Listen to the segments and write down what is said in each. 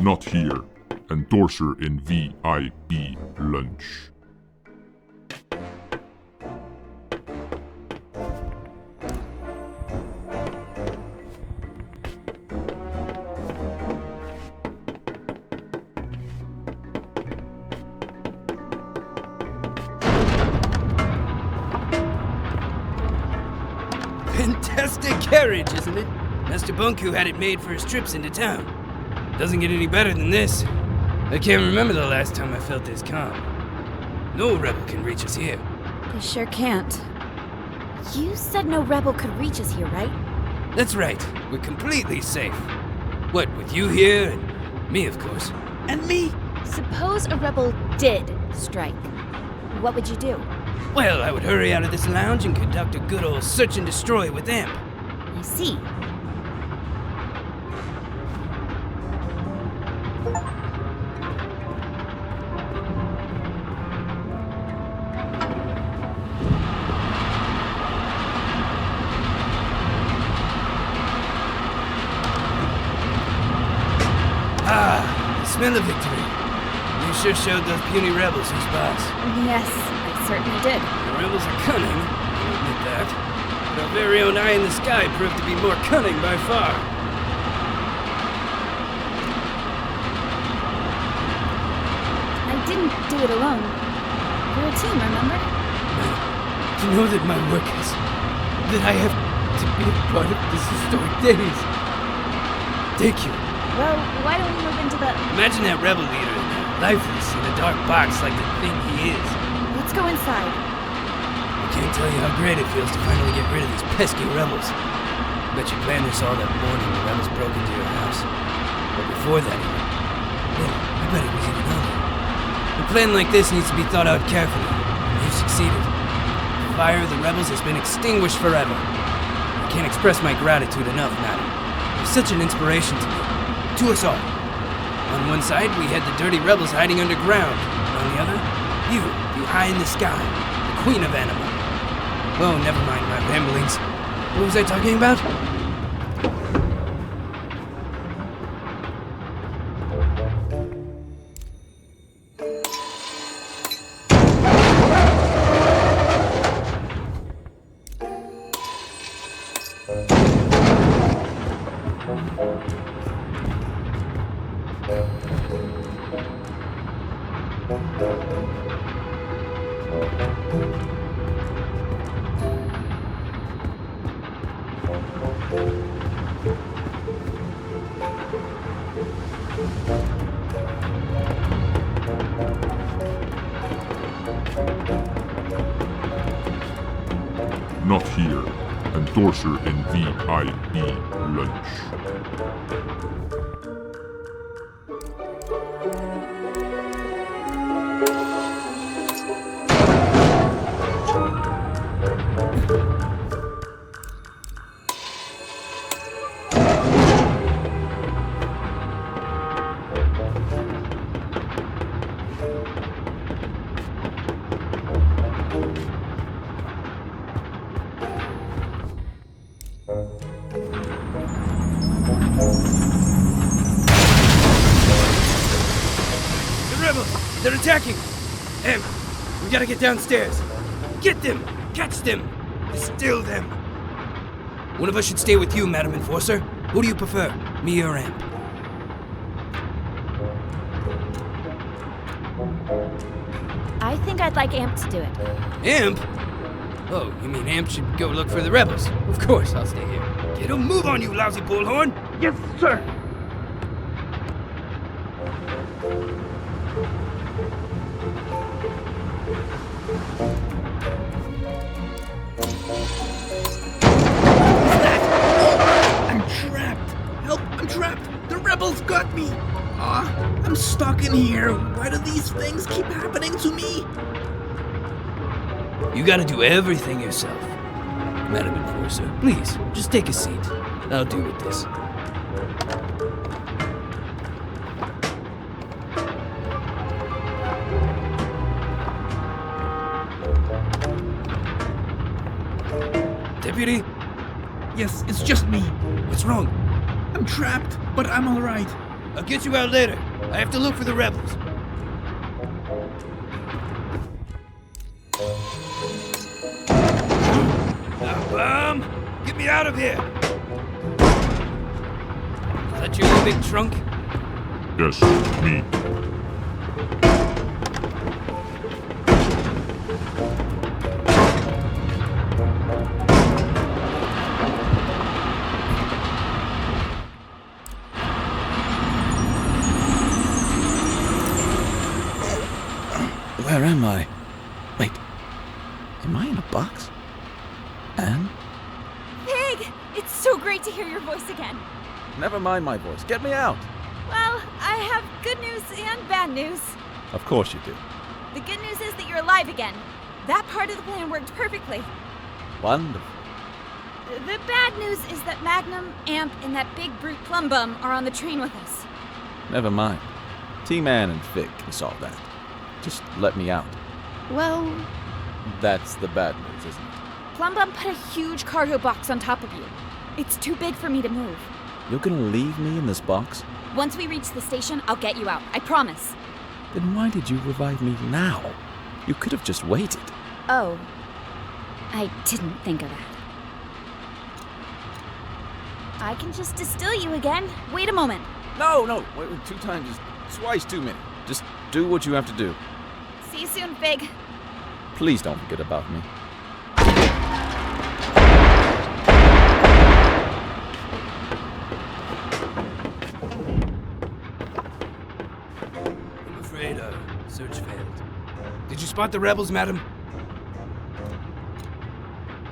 Not here. Endorser in VIP lunch. Fantastic carriage, isn't it? Master Bunku had it made for his trips into town. Doesn't get any better than this. I can't remember the last time I felt this calm. No rebel can reach us here. They sure can't. You said no rebel could reach us here, right? That's right. We're completely safe. What, with you here and me, of course. And me? Suppose a rebel did strike. What would you do? Well, I would hurry out of this lounge and conduct a good old search and destroy with Amp. I see. The smell of victory. You sure showed those puny rebels who's boss. Yes, I certainly did. The rebels are cunning, I'll admit that. But our very own eye in the sky proved to be more cunning by far. I didn't do it alone. We're a team, remember? To know that my work is... that I have to be a part of this historic days. Thank you. Well, why don't we move into the... Imagine that rebel leader, lifeless in a dark box like the thing he is. Let's go inside. I can't tell you how great it feels to finally get rid of these pesky rebels. Bet you planned this all that morning the rebels broke into your house. But before that even. Well, I bet it was even earlier. A plan like this needs to be thought out carefully. You've succeeded. The fire of the rebels has been extinguished forever. I can't express my gratitude enough, madam. You're such an inspiration to me. To us all. On one side, we had the dirty rebels hiding underground. And on the other, you, the eye in the sky, the queen of anima. Oh, never mind my ramblings. What was I talking about? Not here. Endorser in VIP lunch. They're attacking! Em, we gotta get downstairs. Get them! Catch them! Distill them! One of us should stay with you, Madam Enforcer. Who do you prefer, me or Amp? I think I'd like Amp to do it. Amp? Oh, you mean Amp should go look for the rebels? Of course, I'll stay here. Get a move on, you lousy bullhorn! Yes, sir. I'm trapped. Help, I'm trapped. The rebels got me. I'm stuck in here. Why do these things keep happening to me? You gotta do everything yourself. Madam Enforcer, please, just take a seat. I'll deal with this. Deputy? Yes, it's just me. What's wrong? I'm trapped, but I'm all right. I'll get you out later. I have to look for the rebels. Get me out of here! Is that your big trunk? Yes, me. Where am I? Wait, am I in a box? Anne? Pig! It's so great to hear your voice again. Never mind my voice. Get me out. Well, I have good news and bad news. Of course you do. The good news is that you're alive again. That part of the plan worked perfectly. Wonderful. The bad news is that Magnum, Amp, and that big brute Plum Bum are on the train with us. Never mind. T-Man and Fig can solve that. Just let me out. Well, That's the bad news, isn't it? Plum Bum put a huge cargo box on top of you. It's too big for me to move. You're gonna leave me in this box? Once we reach the station, I'll get you out. I promise. Then why did you revive me now? You could have just waited. Oh, I didn't think of that. I can just distill you again. Wait a moment. No, wait, 2 times is twice too many. Just do what you have to do. See you soon, Fig. Please don't forget about me. I'm afraid our search failed. Did you spot the rebels, madam?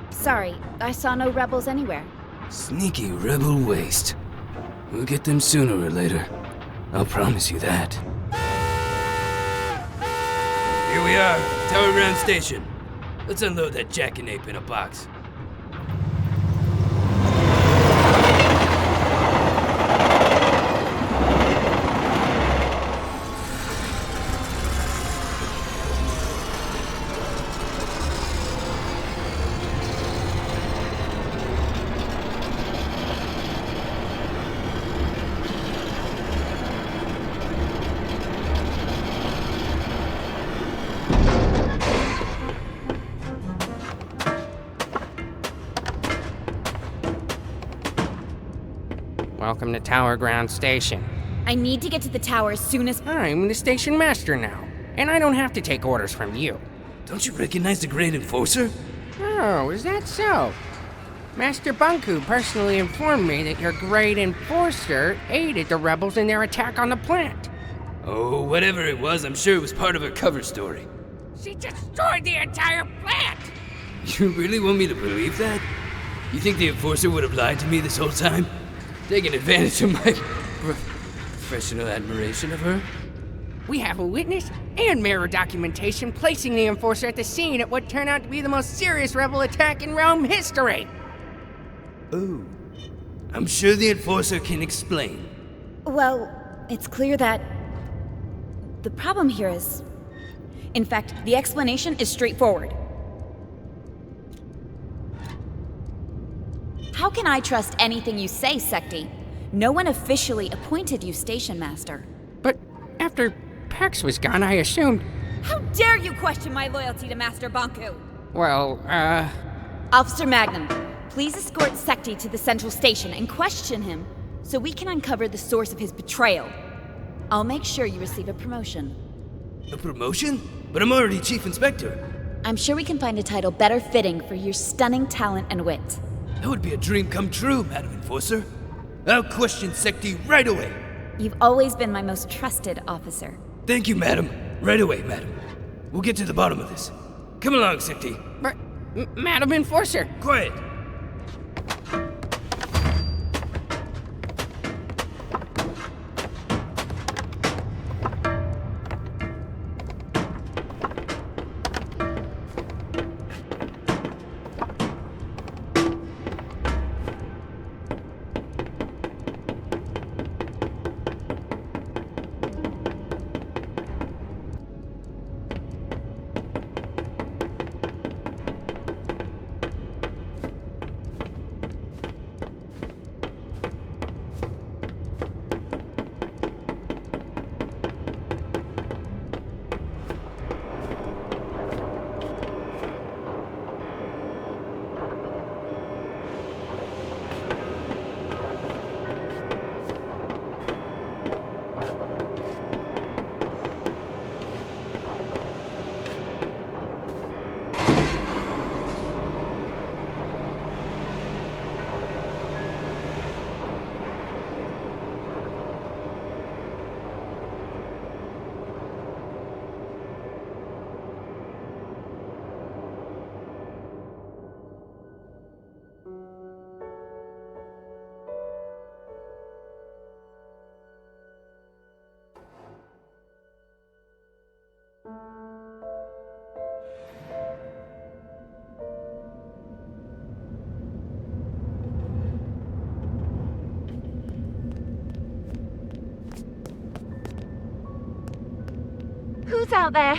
Sorry, I saw no rebels anywhere. Sneaky rebel waste. We'll get them sooner or later. I'll promise you that. Here we are, Tower Ground Station. Let's unload that jackanape in a box. Welcome to Tower Ground Station. I need to get to the tower as soon as... I'm the station master now, and I don't have to take orders from you. Don't you recognize the Great Enforcer? Oh, is that so? Master Bunku personally informed me that your Great Enforcer aided the rebels in their attack on the plant. Oh, whatever it was, I'm sure it was part of her cover story. She destroyed the entire plant! You really want me to believe that? You think the Enforcer would have lied to me this whole time? Taking advantage of my professional admiration of her? We have a witness and mirror documentation placing the Enforcer at the scene at what turned out to be the most serious rebel attack in realm history. Oh. I'm sure the Enforcer can explain. Well, it's clear that... the problem here is... In fact, the explanation is straightforward. How can I trust anything you say, Secti? No one officially appointed you station master. But after Pax was gone, I assumed... How dare you question my loyalty to Master Banku? Well, Officer Magnum, please escort Secti to the central station and question him so we can uncover the source of his betrayal. I'll make sure you receive a promotion. A promotion? But I'm already Chief Inspector. I'm sure we can find a title better fitting for your stunning talent and wit. That would be a dream come true, Madam Enforcer. I'll question Secti right away. You've always been my most trusted officer. Thank you, madam. Right away, madam. We'll get to the bottom of this. Come along, Secti. but, Madam Enforcer, Quiet. close out there.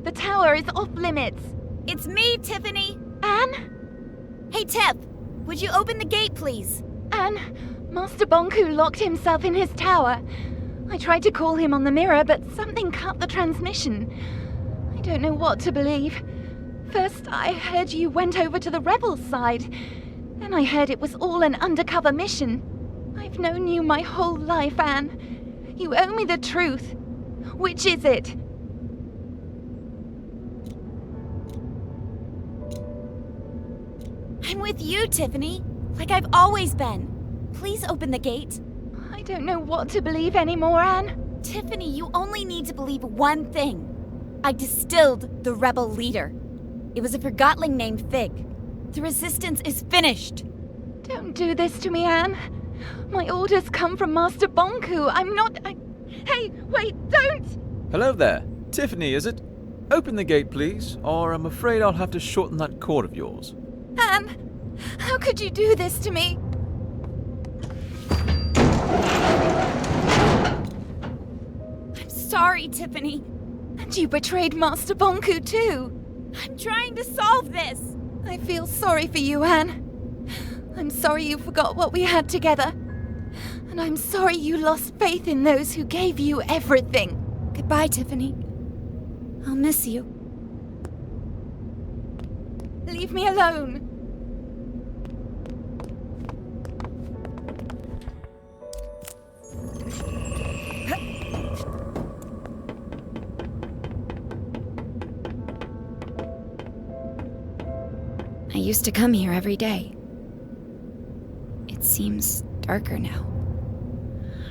The tower is off limits. It's me, Tiffany! Anne? Hey, Tiff! Would you open the gate, please? Anne, Master Bonku locked himself in his tower. I tried to call him on the mirror, but something cut the transmission. I don't know what to believe. First, I heard you went over to the rebels' side. Then I heard it was all an undercover mission. I've known you my whole life, Anne. You owe me the truth. Which is it? I'm with you, Tiffany. Like I've always been. Please open the gate. I don't know what to believe anymore, Anne. Tiffany, you only need to believe one thing. I distilled the rebel leader. It was a Forgotling named Fig. The resistance is finished. Don't do this to me, Anne. My orders come from Master Bonku. I'm not... Hey, wait, don't! Hello there. Tiffany, is it? Open the gate, please, or I'm afraid I'll have to shorten that cord of yours. Anne, how could you do this to me? I'm sorry, Tiffany. And you betrayed Master Bonku too. I'm trying to solve this. I feel sorry for you, Anne. I'm sorry you forgot what we had together. And I'm sorry you lost faith in those who gave you everything. Goodbye, Tiffany. I'll miss you. Leave me alone. I used to come here every day. It seems darker now.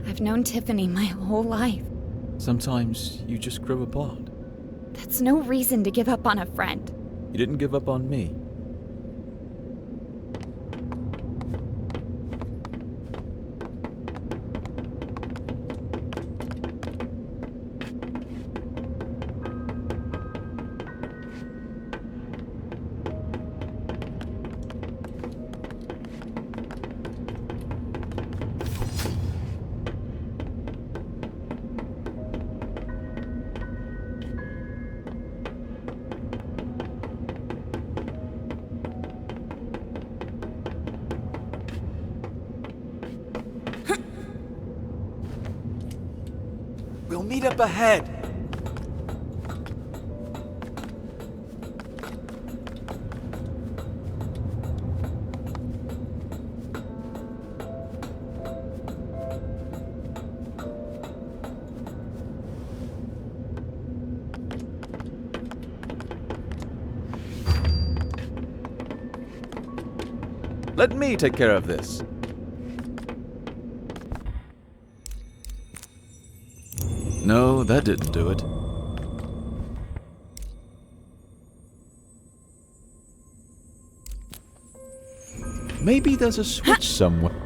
I've known Tiffany my whole life. Sometimes you just grow apart. That's no reason to give up on a friend. You didn't give up on me. We'll meet up ahead. Let me take care of this. No, that didn't do it. Maybe there's a switch somewhere.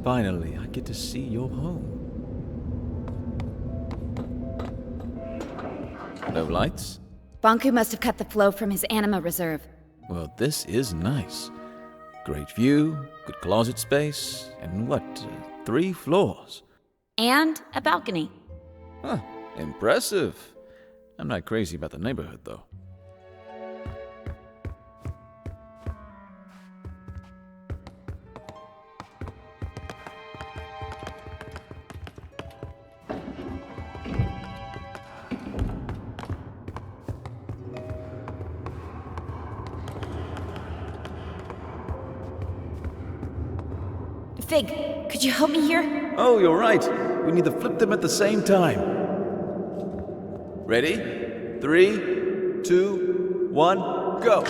Finally, I get to see your home. No lights? Bonku must have cut the flow from his anima reserve. Well, this is nice. Great view, good closet space, and 3 floors? And a balcony. Huh, impressive. I'm not crazy about the neighborhood, though. Fig, could you help me here? Oh, you're right. We need to flip them at the same time. Ready? 3, 2, 1, go!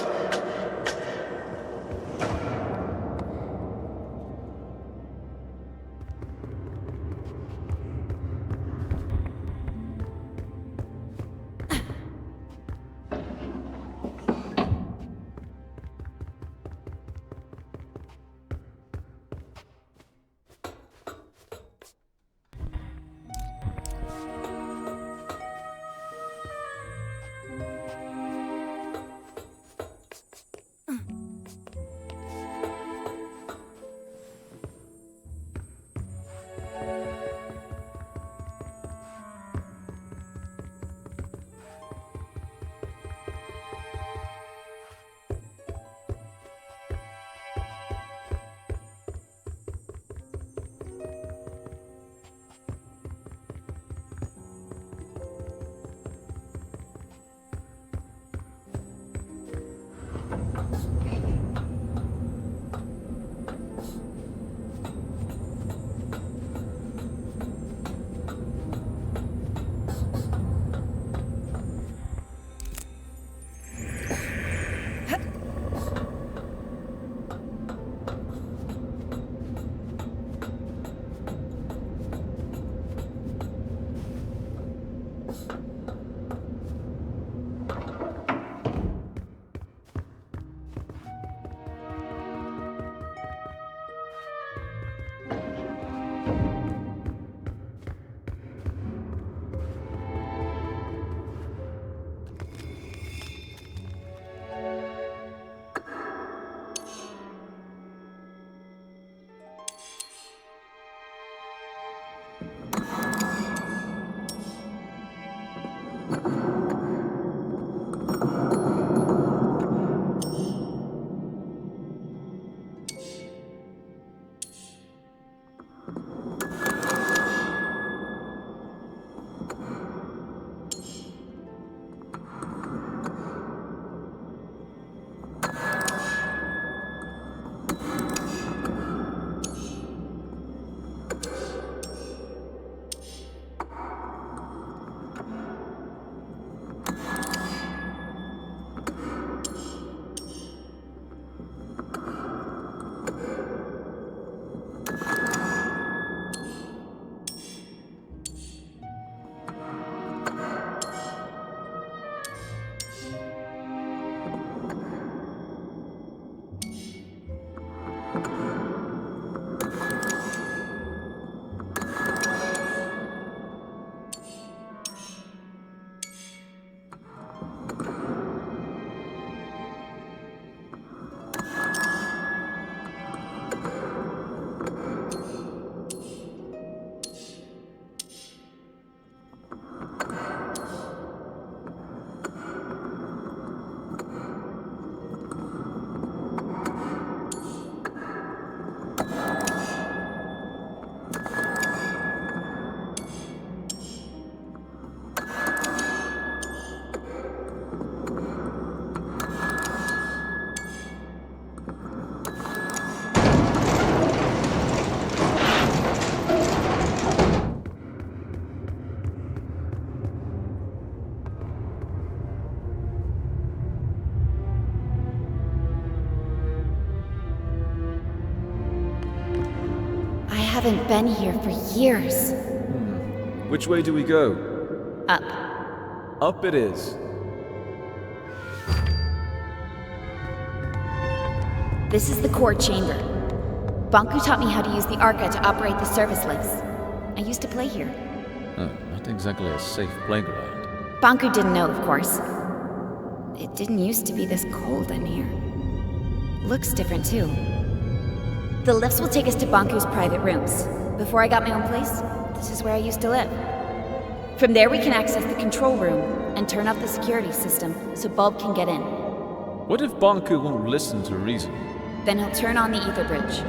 haven't been here for years. Which way do we go? Up. Up it is. This is the core chamber. Banku taught me how to use the Arca to operate the service lifts. I used to play here. Oh, not exactly a safe playground. Banku didn't know, of course. It didn't used to be this cold in here. Looks different, too. The lifts will take us to Banku's private rooms. Before I got my own place, this is where I used to live. From there we can access the control room and turn off the security system so Bulb can get in. What if Banku won't listen to reason? Then he'll turn on the ether bridge.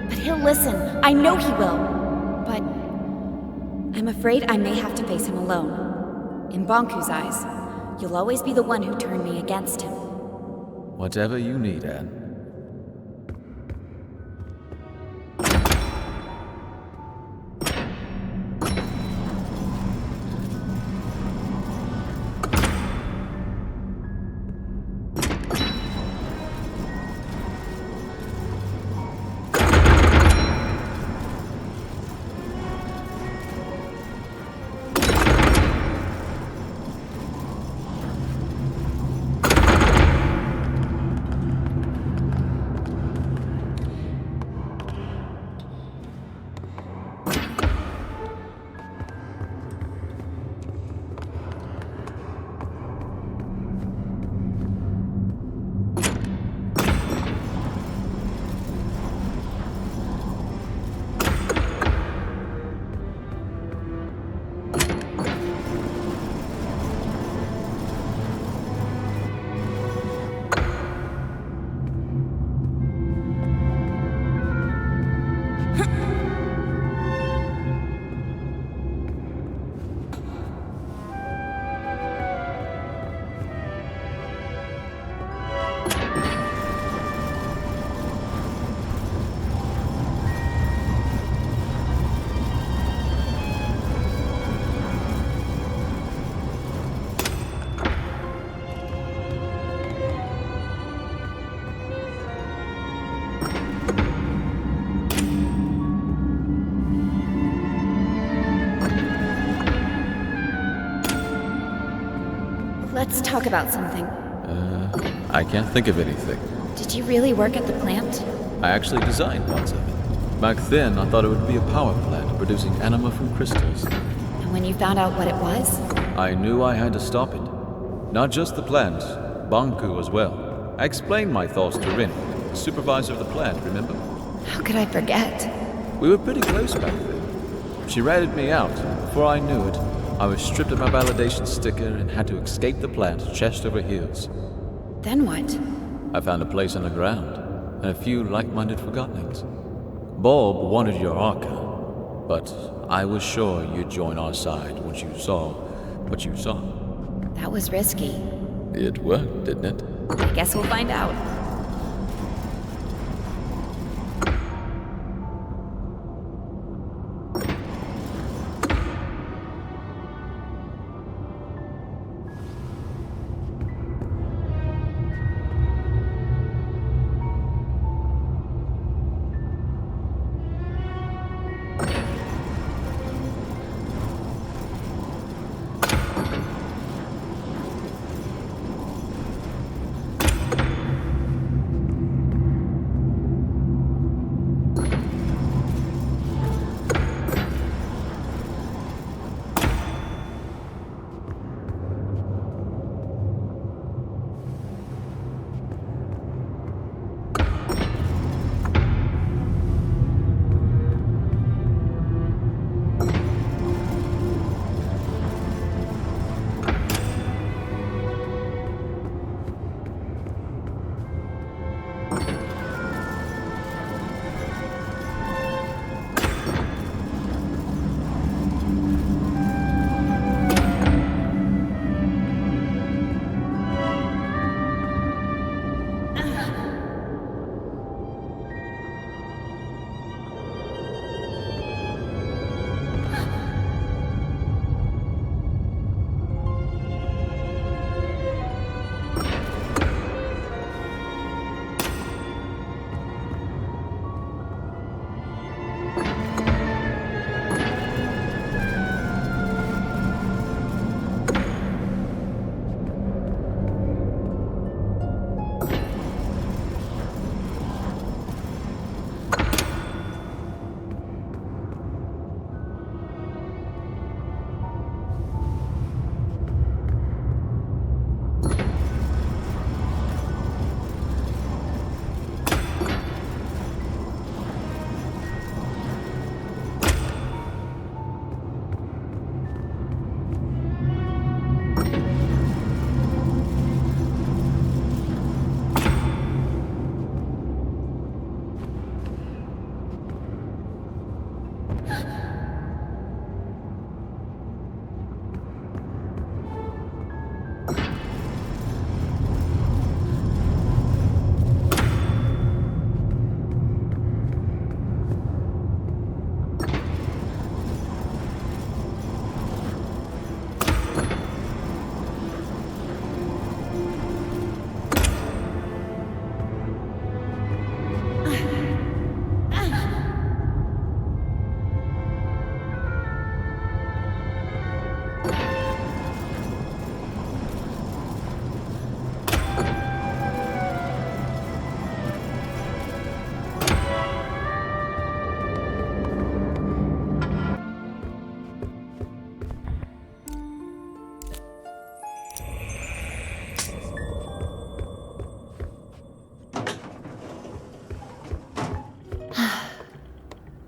But he'll listen. I know he will. But I'm afraid I may have to face him alone. In Banku's eyes, you'll always be the one who turned me against him. Whatever you need, Anne. Let's talk about something. I can't think of anything. Did you really work at the plant? I actually designed parts of it. Back then, I thought it would be a power plant producing anima from crystals. And when you found out what it was? I knew I had to stop it. Not just the plant, Banku as well. I explained my thoughts to Rin, the supervisor of the plant, remember? How could I forget? We were pretty close back then. She ratted me out. Before I knew it, I was stripped of my validation sticker and had to escape the plant chest over heels. Then what? I found a place underground and a few like-minded Forgottonings. Bulb wanted your Arca, but I was sure you'd join our side once you saw what you saw. That was risky. It worked, didn't it? I guess we'll find out.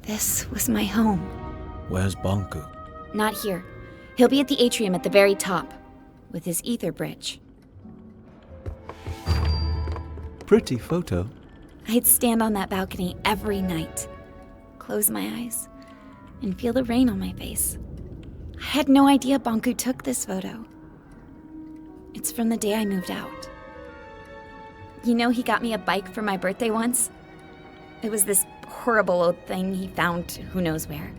This was my home. Where's Bonku? Not here. He'll be at the atrium at the very top, with his ether bridge. Pretty photo. I'd stand on that balcony every night, close my eyes, and feel the rain on my face. I had no idea Bonku took this photo. It's from the day I moved out. You know, he got me a bike for my birthday once? It was this horrible old thing he found who knows where.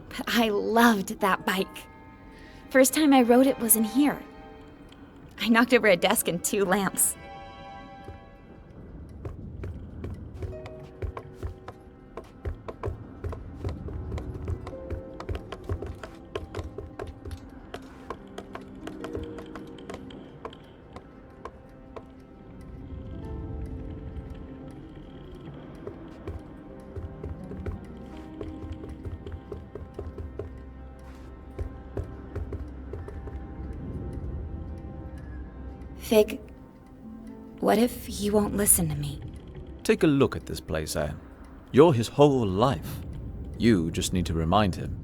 But I loved that bike. First time I rode it was in here. I knocked over a desk and 2 lamps. Fig, what if he won't listen to me? Take a look at this place, Anne. You're his whole life. You just need to remind him.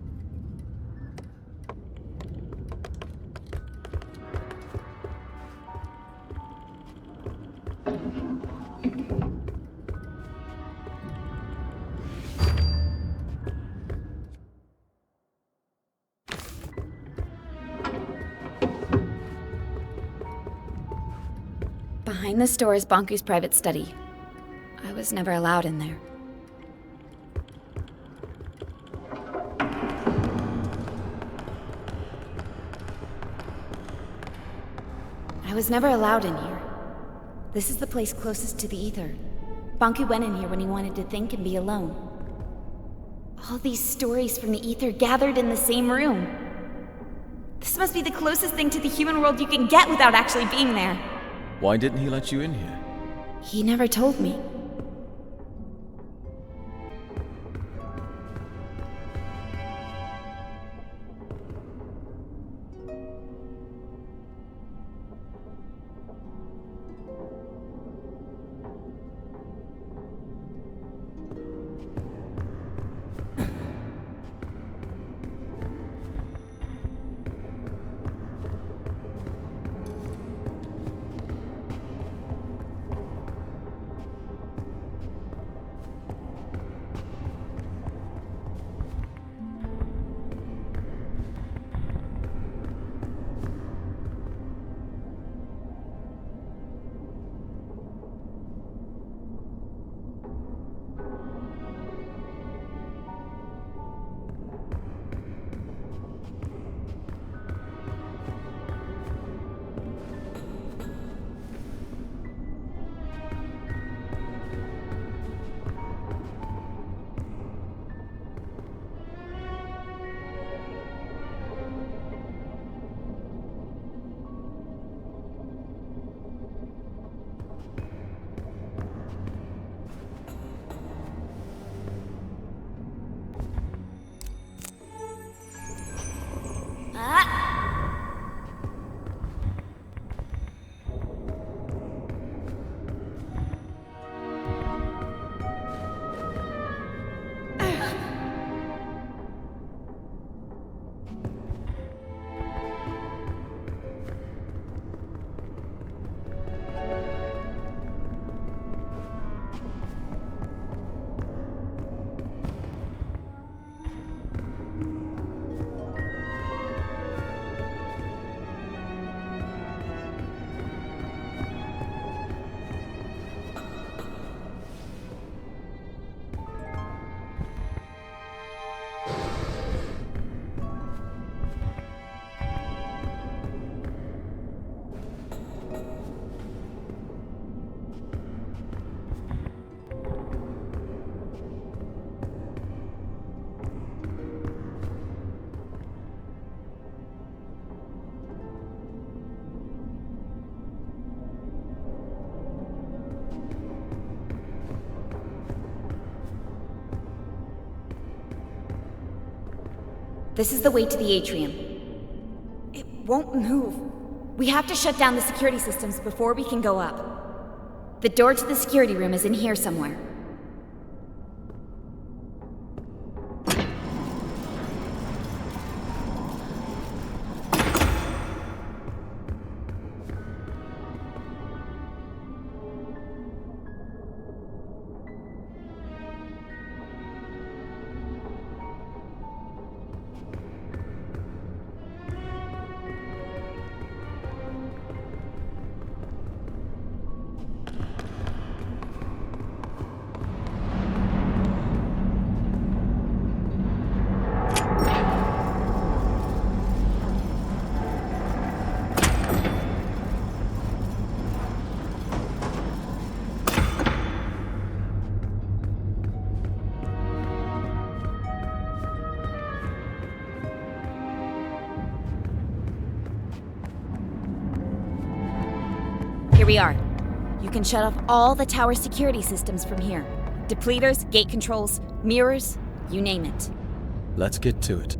Behind this door is Bonku's private study. I was never allowed in there. I was never allowed in here. This is the place closest to the ether. Bonku went in here when he wanted to think and be alone. All these stories from the ether gathered in the same room. This must be the closest thing to the human world you can get without actually being there. Why didn't he let you in here? He never told me. This is the way to the atrium. It won't move. We have to shut down the security systems before we can go up. The door to the security room is in here somewhere. Here we are. You can shut off all the tower security systems from here. Depleters, gate controls, mirrors, you name it. Let's get to it.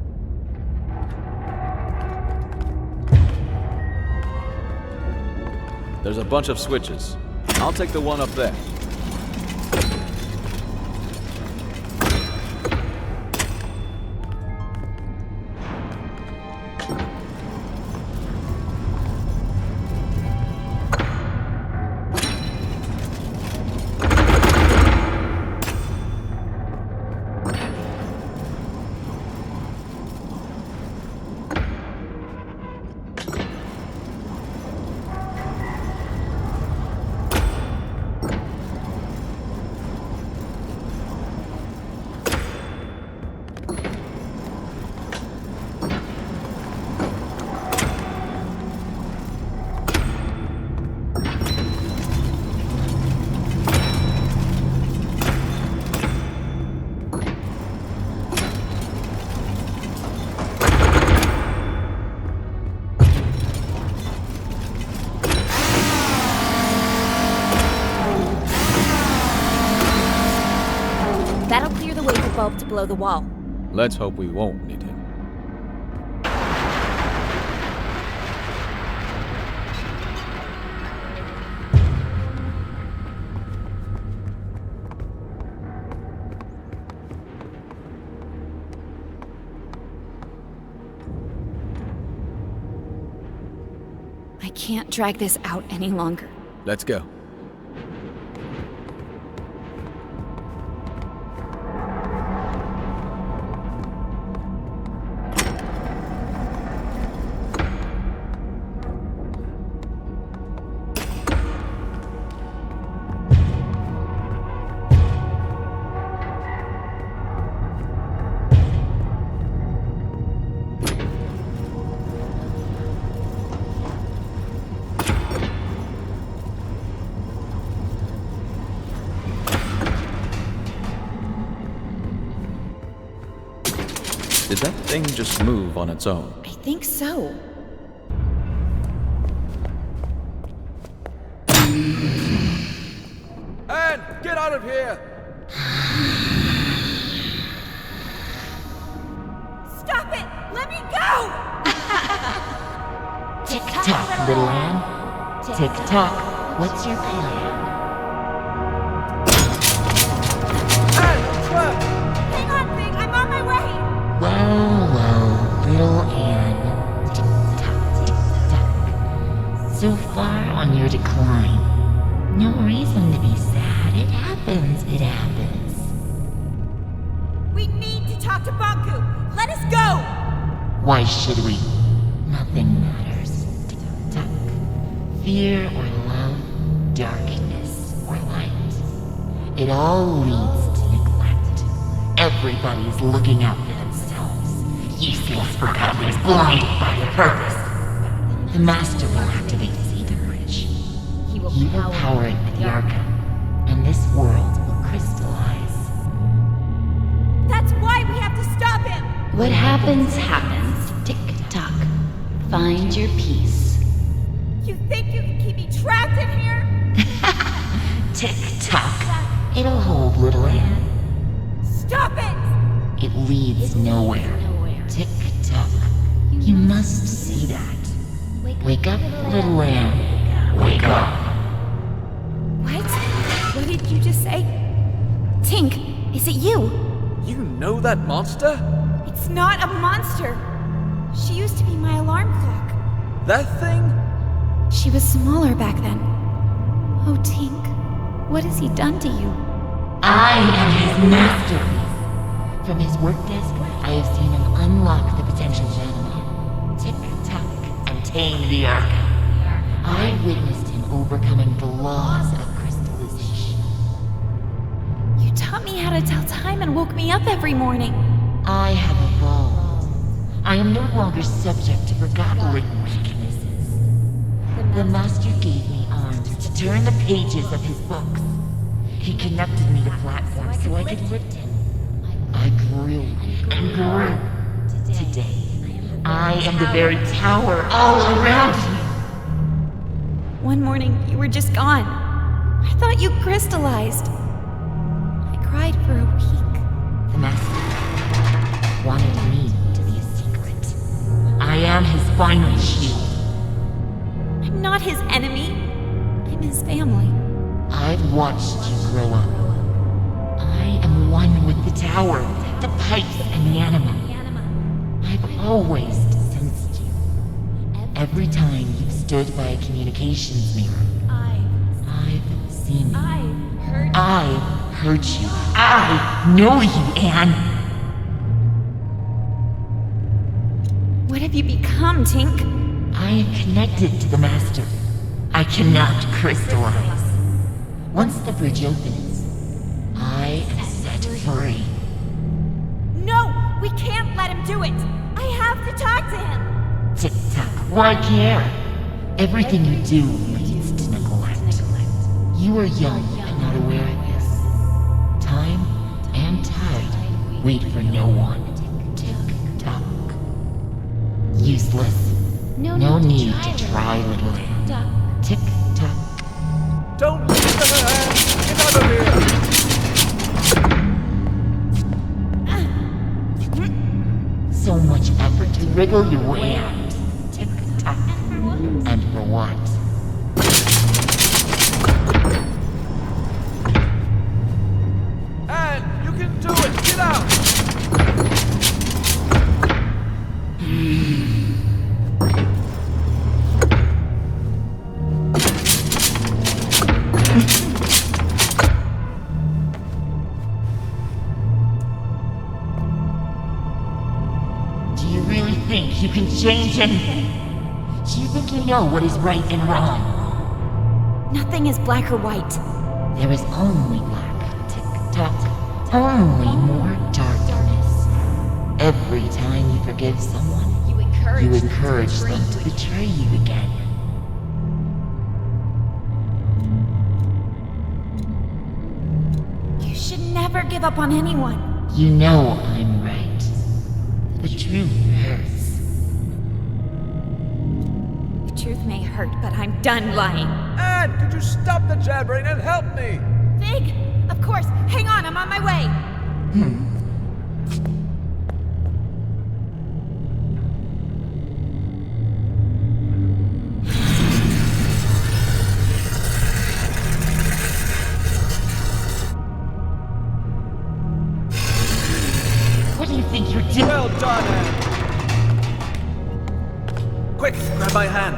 There's a bunch of switches. I'll take the one up there. That'll clear the way for Bulb to blow the wall. Let's hope we won't need him. I can't drag this out any longer. Let's go. Did that thing just move on its own? I think so. Anne, get out of here! Stop it! Let me go! Tick-tock, little Anne. Tick-tock, what's your plan? Anne, trap! Hang on, Big! I'm on my way! Well, little Anne. Tick-tock, tick-tock. So far on your decline. No reason to be sad. It happens, it happens. We need to talk to Banku! Let us go! Why should we? Nothing matters. Tick-tock. Fear or love, darkness or light. It all leads to neglect. Everybody's looking out for themselves. Useless forgotteners blinded by their purpose. The Master will activate his ether bridge. He will power it with the Arca, and this world will crystallize. That's why we have to stop him! What happens, happens. Tick-tock. Find your peace. You think you can keep me trapped in here? Tick-tock. It'll hold, little Anne. Stop it! It leads nowhere. Tick-tock. You must see that. Wake up, little Anne. Wake up. What? What did you just say? Tink, is it you? You know that monster? It's not a monster. She used to be my alarm clock. That thing? She was smaller back then. Oh, Tink, what has he done to you? I am his masterpiece. From his work desk, I have seen him unlock the potential gentleman. Tick-tock, and tame the Arca. I witnessed him overcoming the laws of crystallization. You taught me how to tell time and woke me up every morning. I have evolved. I am no longer subject to forgotten weaknesses. The Master gave me arms to turn the pages of his books. He connected me to platforms so I could lift him. I grew and grew. Today, I am the very tower all around me. One morning, you were just gone. I thought you crystallized. I cried for a week. The Master wanted me to be a secret. I am his final shield. I'm not his enemy. I'm his family. I've watched you grow up. I am one with the tower, the pipes, and the anima. I've always sensed you. Every time you've stood by a communications mirror, I've seen you. I've heard you. I know you, Anne. What have you become, Tink? I am connected to the Master. I cannot crystallize. Once the bridge opens, I am set free. No! We can't let him do it! I have to talk to him! Tick-tock, why care? Everything you do leads to neglect. You are young and not aware of this. Time and tide wait for no one. Tick-tock. Useless. No need to try, little Anne. Tick-tock. Don't listen to her, Anne! Get out of here! So much effort to wriggle your way out. Tick-tock. And for what? Anne, you can do it! Get out! Do you really think you can change anything? Do you think you know what is right and wrong? Nothing is black or white. There is only black. Tick-tock. Only more darkness. Every time you forgive someone, you encourage them to betray you again. You should never give up on anyone. You know I'm right. The truth hurts. The truth may hurt, but I'm done lying. Anne, could you stop the jabbering and help me? Big! Of course! Hang on, I'm on my way! What do you think you're doing? Well done, Anne! Quick, grab my hand.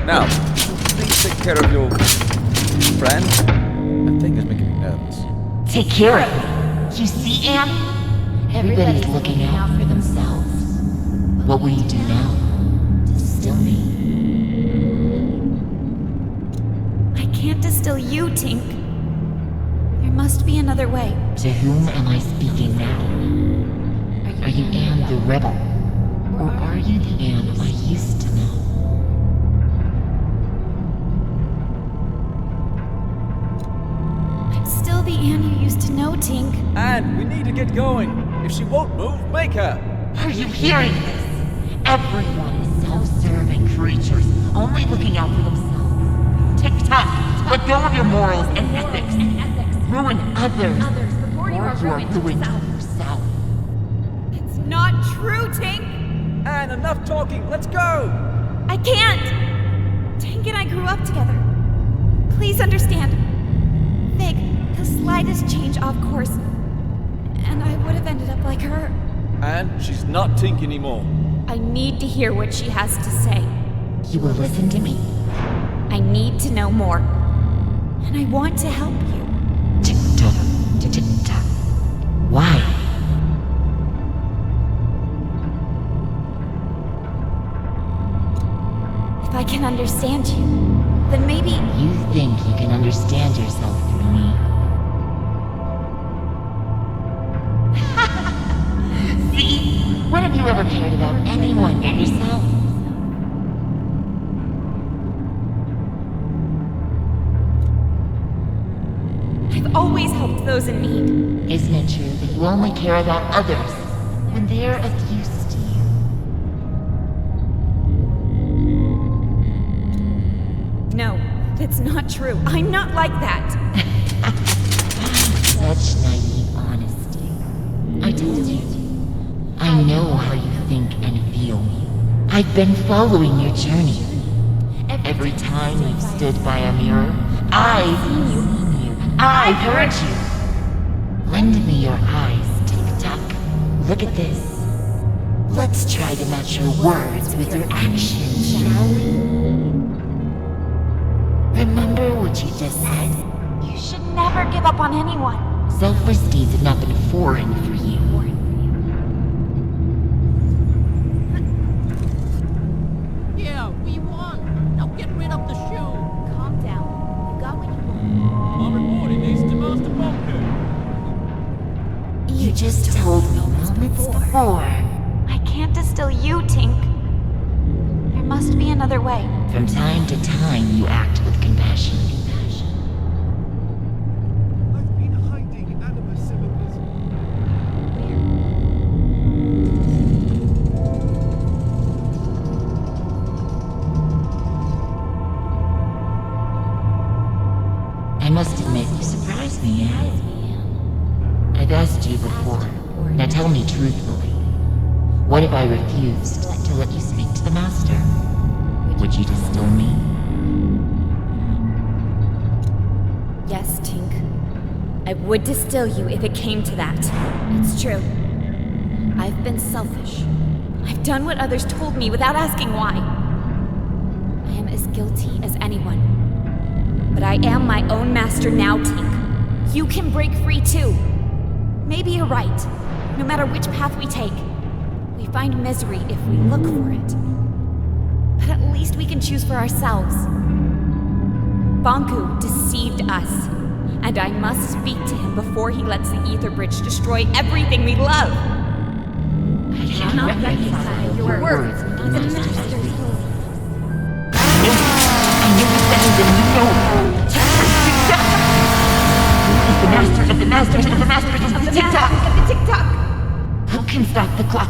Now, please take care of your friend. That thing is making me nervous. Take care of me. You see, Anne? Everybody's looking out for themselves. What will you do now? Distill me. I can't distill you, Tink. There must be another way. To whom am I speaking now? Are you Anne the rebel? Or are you the Anne I used to know? I'm still the Anne you used to know, Tink. Anne, we need to get going. If she won't move, make her. Are you hearing this? Everyone is self-serving creatures, only looking out for themselves. Tick-tock, let go of your morals and ethics. Ruin others, or you are ruined yourself. It's not true, Tink! Anne, enough talking. Let's go. I can't! Tink and I grew up together. Please understand. Fig, the slightest change off course, and I would have ended up like her. Anne, she's not Tink anymore. I need to hear what she has to say. You will listen to me. I need to know more. And I want to help you. Tick-tock, tick-tock. Why? If I can understand you, then maybe... You think you can understand yourself through me. See? When have you ever cared about anyone but yourself? always helped those in need. Isn't it true that you only care about others when they're of use to you? No, that's not true. I'm not like that. Such naive honesty. I told you. I know how you think and feel. I've been following your journey. Every time you've stood by a mirror, I've seen you. I've heard you. Lend me your eyes, Tick-Tock. Look at this. Let's try to match your words with your actions, shall we? Remember what you just said? You should never give up on anyone. Selfless deeds have not been foreign for you. Yeah, we won. Now get rid of the shoe. Calm down. You got what you want. I'm reporting these to Master Bunker. You just told me moments before. I can't distill you, Tink. There must be another way. From time to time, you act with compassion. I've been hiding animal symbolism. I must admit, you surprised me, Anne. I've asked you before. Now tell me truthfully. What if I refused to let you speak to the Master? Would you distill me? Yes, Tink. I would distill you if it came to that. It's true. I've been selfish. I've done what others told me without asking why. I am as guilty as anyone. But I am my own master now, Tink. You can break free too. Maybe you're right. No matter which path we take, we find misery if we look for it. But at least we can choose for ourselves. Banku deceived us, and I must speak to him before he lets the Ether Bridge destroy everything we love. I cannot reconcile your words with the Master's words. I knew you better than you know. He's the master of the masters of the masters of the TikTok. Who can stop the clock?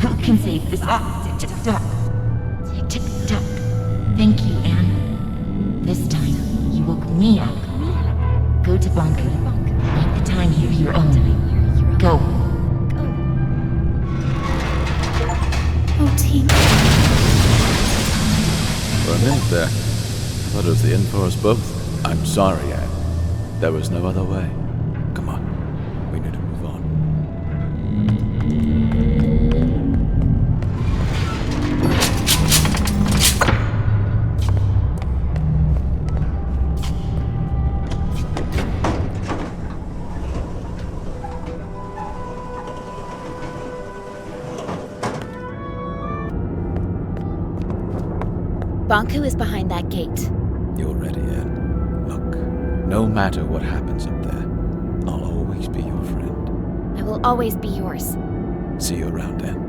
Who can save this TikTok? TikTok. Thank you, Anne. This time, you woke me up. Go to Banku. Make the time here your own. Go. Oh, Tink. For a minute there, I thought it was the end for us both. I'm sorry, Anne. There was no other way. Come on. We need to move on. Banku is behind that gate. You're ready, Anne. Look, no matter what happens up there, I'll always be your friend. I will always be yours. See you around, Anne.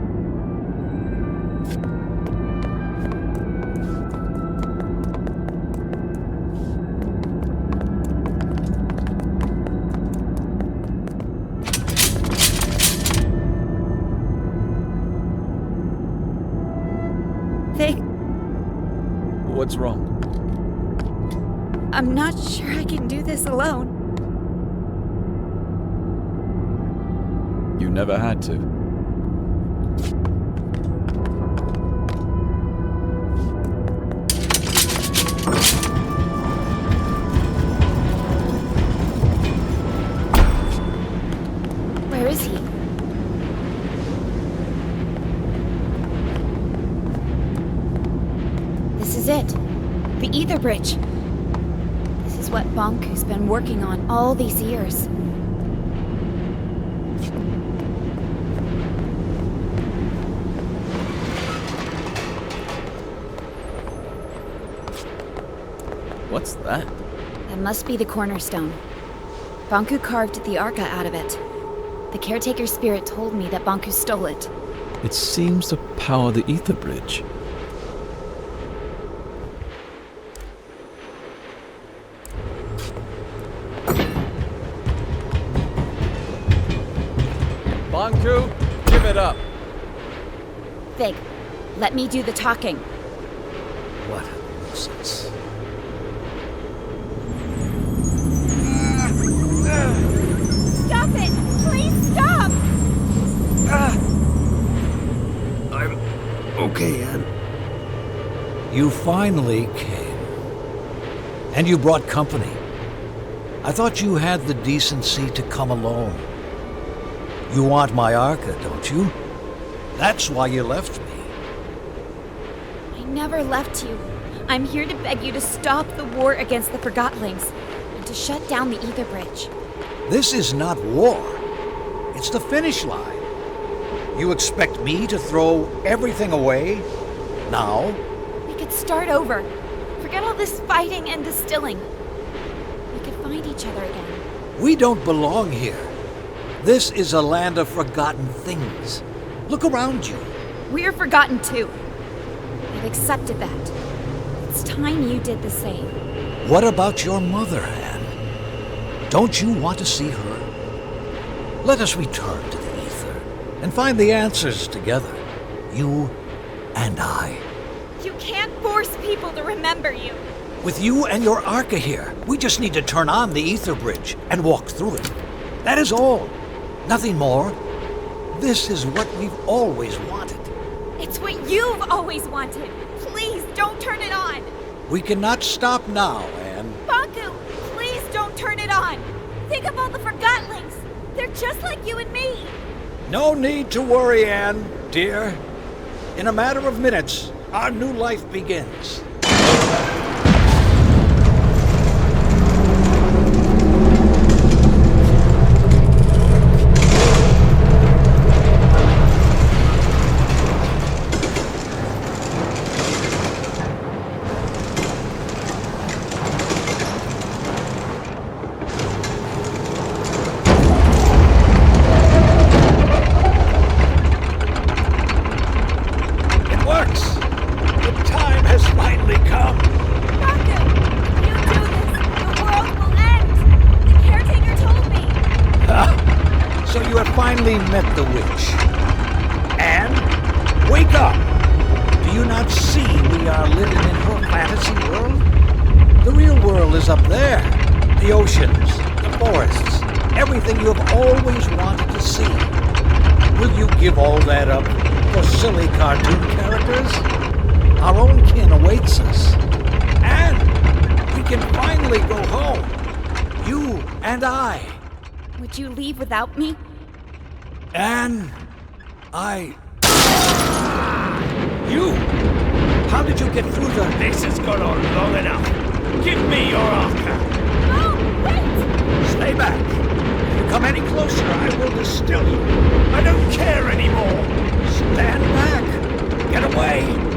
What's wrong? I'm not sure I can do this alone. You never had to. Where is he? This is it. The Ether Bridge. This is what Banku's been working on all these years. What's that? That must be the cornerstone. Banku carved the Arca out of it. The caretaker's spirit told me that Banku stole it. It seems to power the Ether Bridge. Bunku, give it up. Fig, let me do the talking. What a nuisance. Stop it! Please stop! I'm okay, Anne. You finally came. And you brought company. I thought you had the decency to come alone. You want my Arca, don't you? That's why you left me. I never left you. I'm here to beg you to stop the war against the Forgottlings and to shut down the Ether Bridge. This is not war. It's the finish line. You expect me to throw everything away? Now? We could start over. Forget all this fighting and distilling. We could find each other again. We don't belong here. This is a land of forgotten things. Look around you. We're forgotten too. I've accepted that. It's time you did the same. What about your mother, Anne? Don't you want to see her? Let us return to the Ether and find the answers together. You and I. You can't force people to remember you. With you and your Arca here, we just need to turn on the Ether Bridge and walk through it. That is all. Nothing more. This is what we've always wanted. It's what you've always wanted. Please don't turn it on. We cannot stop now, Anne. Banku, please don't turn it on. Think of all the Forgottlings. They're just like you and me. No need to worry, Anne, dear. In a matter of minutes, our new life begins. Met the witch. Anne, wake up! Do you not see we are living in her fantasy world? The real world is up there. The oceans, the forests, everything you have always wanted to see. Will you give all that up for silly cartoon characters? Our own kin awaits us. Anne, we can finally go home. You and I. Would you leave without me? Anne, You! How did you get through the... This has gone on long enough. Give me your Arca. No, wait! Stay back. If you come any closer, I will distill you. I don't care anymore. Stand back. Get away.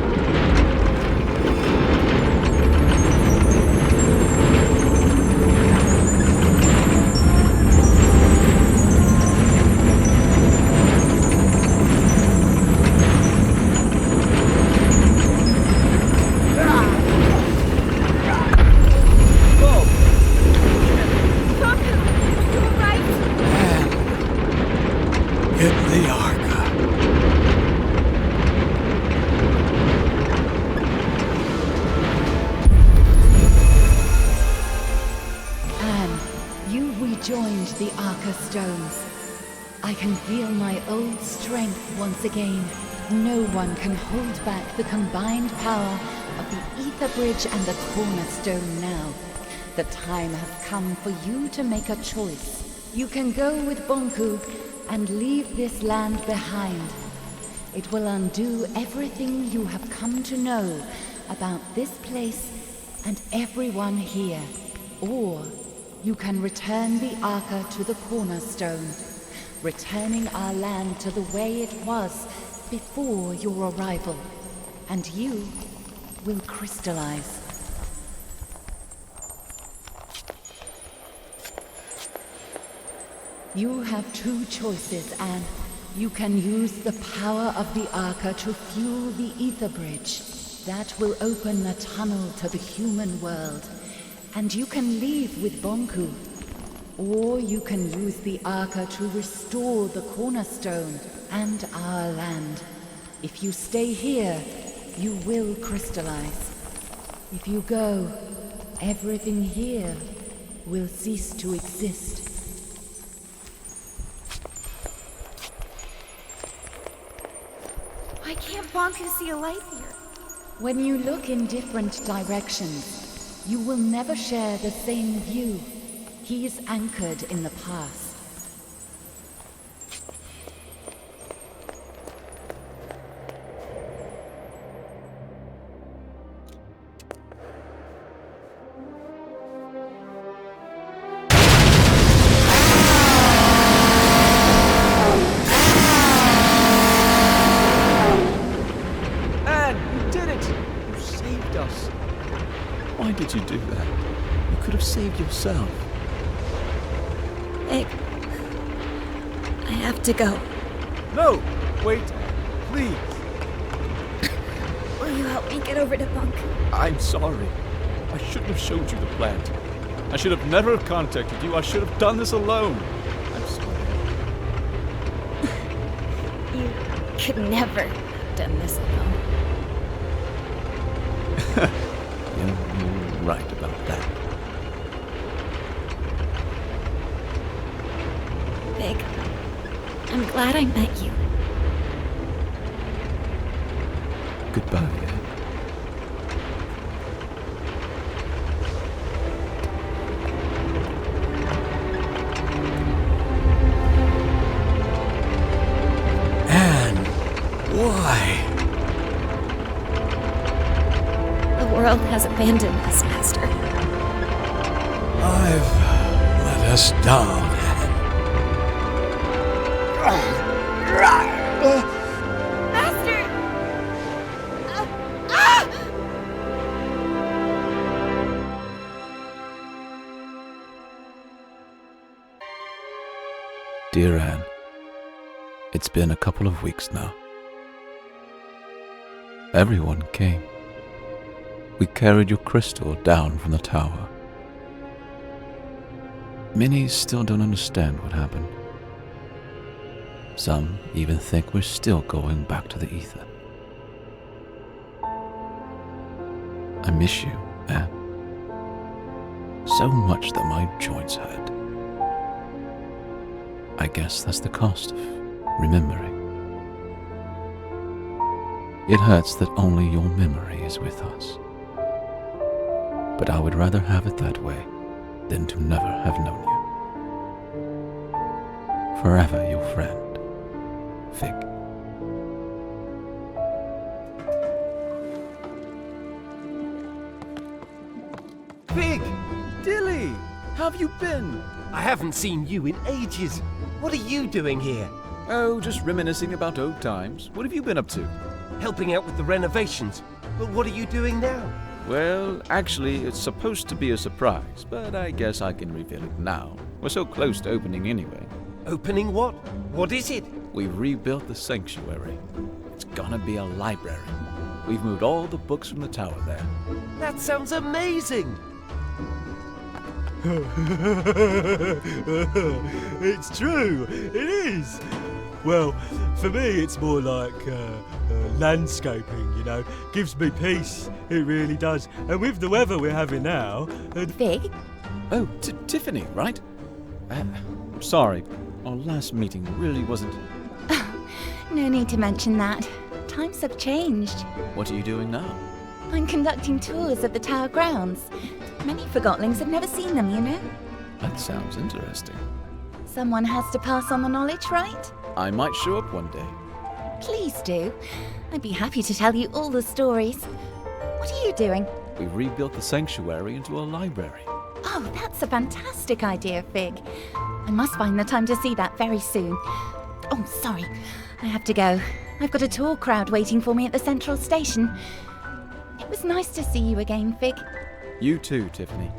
The Arca stones. I can feel my old strength once again. No one can hold back the combined power of the Ether Bridge and the Cornerstone now. The time has come for you to make a choice. You can go with Banku and leave this land behind. It will undo everything you have come to know about this place and everyone here. Or you can return the Arca to the Cornerstone, returning our land to the way it was before your arrival, and you will crystallize. You have two choices, Anne. You can use the power of the Arca to fuel the Ether Bridge. That will open a tunnel to the human world. And you can leave with Banku. or you can use the Arca to restore the cornerstone and our land. If you stay here, you will crystallize. If you go, everything here will cease to exist. Why can't Bonku see a light here? When you look in different directions, you will never share the same view. He is anchored in the past. Why did you do that? You could have saved yourself. Vic, I have to go. No! Wait, please. Will you help me get over to Bonku? I'm sorry. I shouldn't have showed you the plant. I should have never contacted you. I should have done this alone. I'm sorry. You could never have done this alone. You're right about that. Vic, I'm glad I met you. Goodbye, Ed. Anne, why? The world has abandoned us, Master. I've let us down, Master! Dear Anne, it's been a couple of weeks now. Everyone came. We carried your crystal down from the tower. Many still don't understand what happened. Some even think we're still going back to the ether. I miss you, Anne. So much that my joints hurt. I guess that's the cost of remembering. It hurts that only your memory is with us. But I would rather have it that way than to never have known you. Forever your friend, Fig. Pig! Dilly! How have you been? I haven't seen you in ages. What are you doing here? Oh, just reminiscing about old times. What have you been up to? Helping out with the renovations. But what are you doing now? Well, actually, it's supposed to be a surprise, but I guess I can reveal it now. We're so close to opening anyway. Opening what? What is it? We've rebuilt the sanctuary. It's gonna be a library. We've moved all the books from the tower there. That sounds amazing! It's true, it is. Well, for me, it's more like landscaping, you know. Gives me peace, it really does. And with the weather we're having now... Fig? Oh, Tiffany, right? Sorry, our last meeting really wasn't... No need to mention that. Times have changed. What are you doing now? I'm conducting tours of the tower grounds. Many Forgotlings have never seen them, you know. That sounds interesting. Someone has to pass on the knowledge, right? I might show up one day. Please do. I'd be happy to tell you all the stories. What are you doing? We rebuilt the sanctuary into a library. Oh, that's a fantastic idea, Fig. I must find the time to see that very soon. Oh, sorry. I have to go. I've got a tour crowd waiting for me at the central station. It was nice to see you again, Fig. You too, Tiffany.